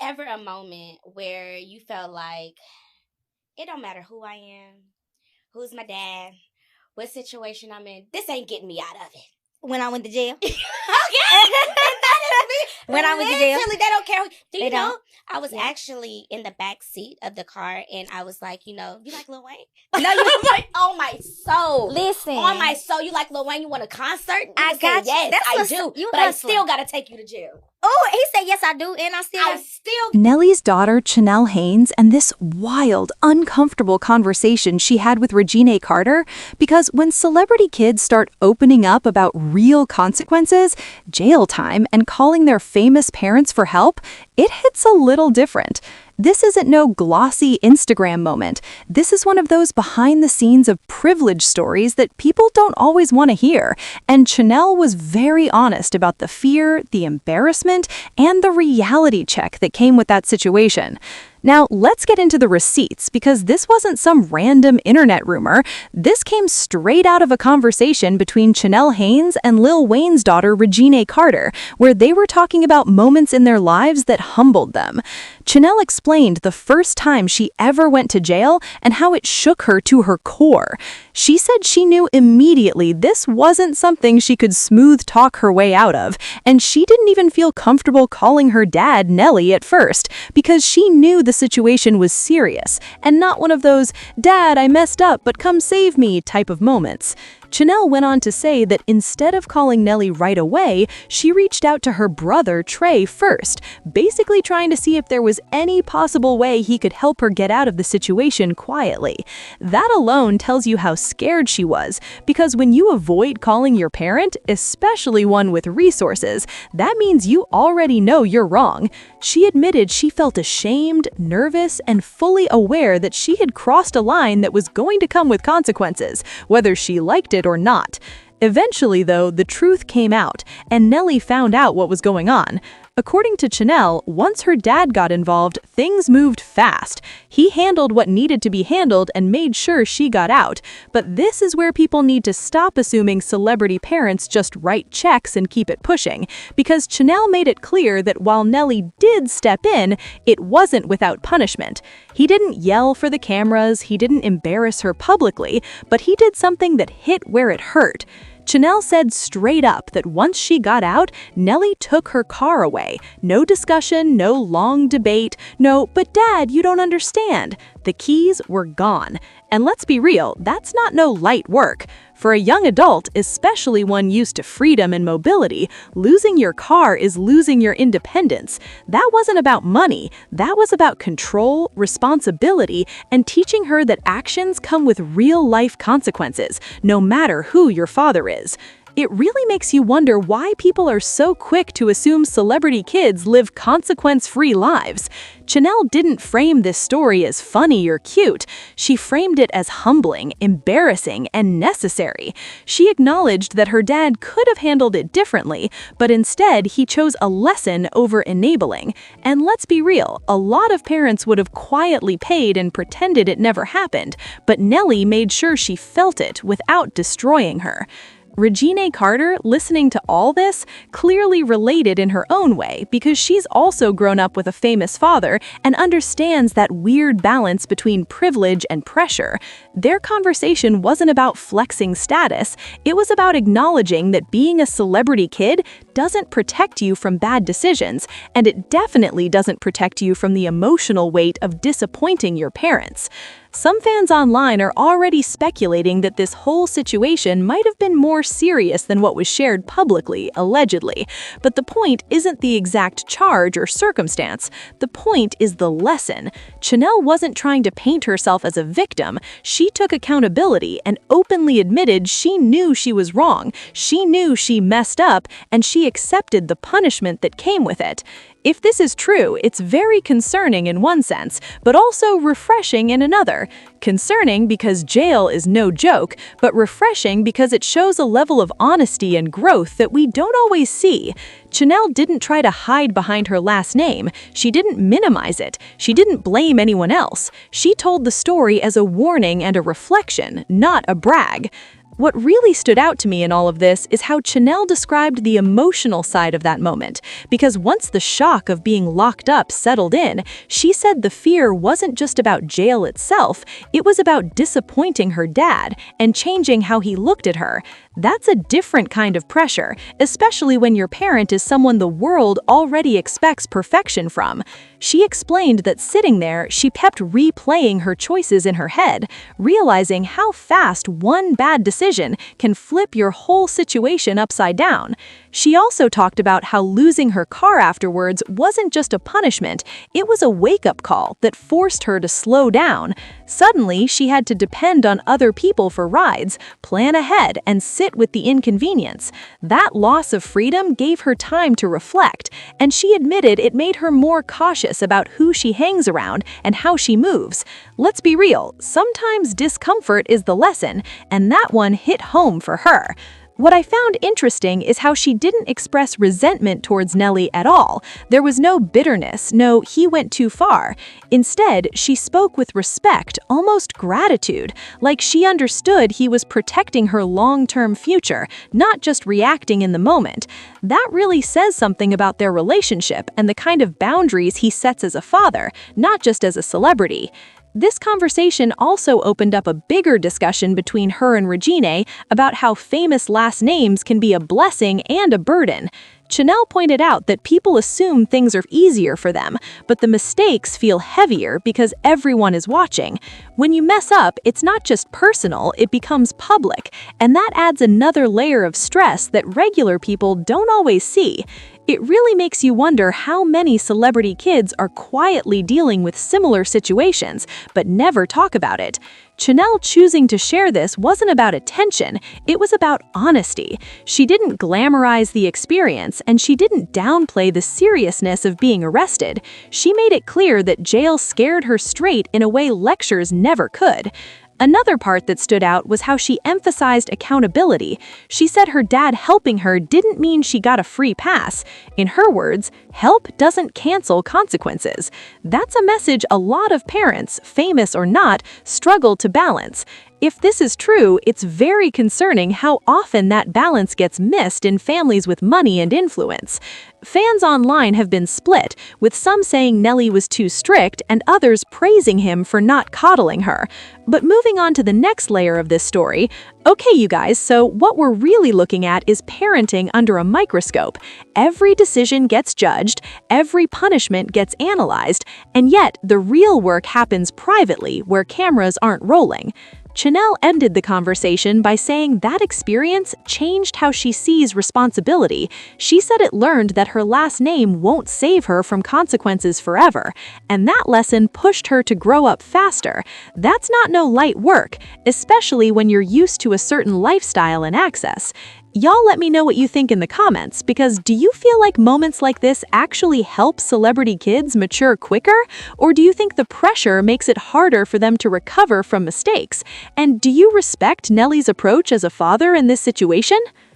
ever a moment where you felt like it don't matter who I am, who's my dad, what situation I'm in, this ain't getting me out of it? When I went to jail. Okay. That is me. When I went to jail. Literally, they don't care. Do you They know? don't. I was Yeah. actually in the back seat of the car, and I was like, you like Lil Wayne? No, you I'm like, on my soul. listen. On my soul, you like Lil Wayne? You want a concert? I Nigga got say, you. yes, That's I what's- do. you But I hustling. still gotta take you to jail. Oh, he said yes, I do, and I still. I still. Nelly's daughter, Chanelle Haynes, and this wild, uncomfortable conversation she had with Reginae Carter, because when celebrity kids start opening up about real consequences, jail time, and calling their famous parents for help, it hits a little different. This isn't no glossy Instagram moment. This is one of those behind the scenes of privilege stories that people don't always want to hear. And Chanelle was very honest about the fear, the embarrassment, and the reality check that came with that situation. Now, let's get into the receipts, because this wasn't some random internet rumor. This came straight out of a conversation between Chanelle Haynes and Lil Wayne's daughter, Reginae Carter, where they were talking about moments in their lives that humbled them. Chanelle explained the first time she ever went to jail and how it shook her to her core. She said she knew immediately this wasn't something she could smooth talk her way out of, and she didn't even feel comfortable calling her dad Nelly at first, because she knew the situation was serious and not one of those "Dad, I messed up, but come save me" type of moments. Chanelle went on to say that instead of calling Nelly right away, she reached out to her brother Trey first, basically trying to see if there was any possible way he could help her get out of the situation quietly. That alone tells you how scared she was, because when you avoid calling your parent, especially one with resources, that means you already know you're wrong. She admitted she felt ashamed, nervous, and fully aware that she had crossed a line that was going to come with consequences, whether she liked it or not. Eventually, though, the truth came out, and Nelly found out what was going on. According to Chanelle, once her dad got involved, things moved fast. He handled what needed to be handled and made sure she got out. But this is where people need to stop assuming celebrity parents just write checks and keep it pushing, because Chanelle made it clear that while Nelly did step in, it wasn't without punishment. He didn't yell for the cameras, he didn't embarrass her publicly, but he did something that hit where it hurt. Chanelle said straight up that once she got out, Nelly took her car away. No discussion, no long debate, no, "But Dad, you don't understand." The keys were gone. And let's be real, that's not no light work. For a young adult, especially one used to freedom and mobility, losing your car is losing your independence. That wasn't about money. That was about control, responsibility, and teaching her that actions come with real-life consequences, no matter who your father is. It really makes you wonder why people are so quick to assume celebrity kids live consequence-free lives. Chanelle didn't frame this story as funny or cute. She framed it as humbling, embarrassing, and necessary. She acknowledged that her dad could have handled it differently, but instead he chose a lesson over enabling. And let's be real, a lot of parents would have quietly paid and pretended it never happened, but Nelly made sure she felt it without destroying her. Reginae Carter, listening to all this, clearly related in her own way, because she's also grown up with a famous father and understands that weird balance between privilege and pressure. Their conversation wasn't about flexing status, it was about acknowledging that being a celebrity kid doesn't protect you from bad decisions, and it definitely doesn't protect you from the emotional weight of disappointing your parents. Some fans online are already speculating that this whole situation might have been more serious than what was shared publicly, allegedly. But the point isn't the exact charge or circumstance. The point is the lesson. Chanelle wasn't trying to paint herself as a victim. She took accountability and openly admitted she knew she was wrong. She knew she messed up, and she accepted the punishment that came with it. If this is true, it's very concerning in one sense, but also refreshing in another. Concerning because jail is no joke, but refreshing because it shows a level of honesty and growth that we don't always see. Chanelle didn't try to hide behind her last name. She didn't minimize it. She didn't blame anyone else. She told the story as a warning and a reflection, not a brag. What really stood out to me in all of this is how Chanelle described the emotional side of that moment, because once the shock of being locked up settled in, she said the fear wasn't just about jail itself, it was about disappointing her dad and changing how he looked at her. That's a different kind of pressure, especially when your parent is someone the world already expects perfection from. She explained that sitting there, she kept replaying her choices in her head, realizing how fast one bad decision can flip your whole situation upside down. She also talked about how losing her car afterwards wasn't just a punishment, it was a wake-up call that forced her to slow down. Suddenly, she had to depend on other people for rides, plan ahead, and sit with the inconvenience. That loss of freedom gave her time to reflect, and she admitted it made her more cautious about who she hangs around and how she moves. Let's be real, sometimes discomfort is the lesson, and that one hit home for her. What I found interesting is how she didn't express resentment towards Nelly at all. There was no bitterness, no "he went too far." Instead, she spoke with respect, almost gratitude, like she understood he was protecting her long-term future, not just reacting in the moment. That really says something about their relationship and the kind of boundaries he sets as a father, not just as a celebrity. This conversation also opened up a bigger discussion between her and Reginae about how famous last names can be a blessing and a burden. Chanelle pointed out that people assume things are easier for them, but the mistakes feel heavier because everyone is watching. When you mess up, it's not just personal, it becomes public, and that adds another layer of stress that regular people don't always see. It really makes you wonder how many celebrity kids are quietly dealing with similar situations, but never talk about it. Chanelle choosing to share this wasn't about attention, it was about honesty. She didn't glamorize the experience, and she didn't downplay the seriousness of being arrested. She made it clear that jail scared her straight in a way lectures never could. Another part that stood out was how she emphasized accountability. She said her dad helping her didn't mean she got a free pass. In her words, help doesn't cancel consequences. That's a message a lot of parents, famous or not, struggle to balance. If this is true, it's very concerning how often that balance gets missed in families with money and influence. Fans online have been split, with some saying Nelly was too strict and others praising him for not coddling her. But moving on to the next layer of this story, okay you guys, so what we're really looking at is parenting under a microscope. Every decision gets judged, every punishment gets analyzed, and yet the real work happens privately where cameras aren't rolling. Chanelle ended the conversation by saying that experience changed how she sees responsibility. She said it learned that her last name won't save her from consequences forever, and that lesson pushed her to grow up faster. That's not no light work, especially when you're used to a certain lifestyle and access. Y'all let me know what you think in the comments, because do you feel like moments like this actually help celebrity kids mature quicker? Or do you think the pressure makes it harder for them to recover from mistakes? And do you respect Nelly's approach as a father in this situation?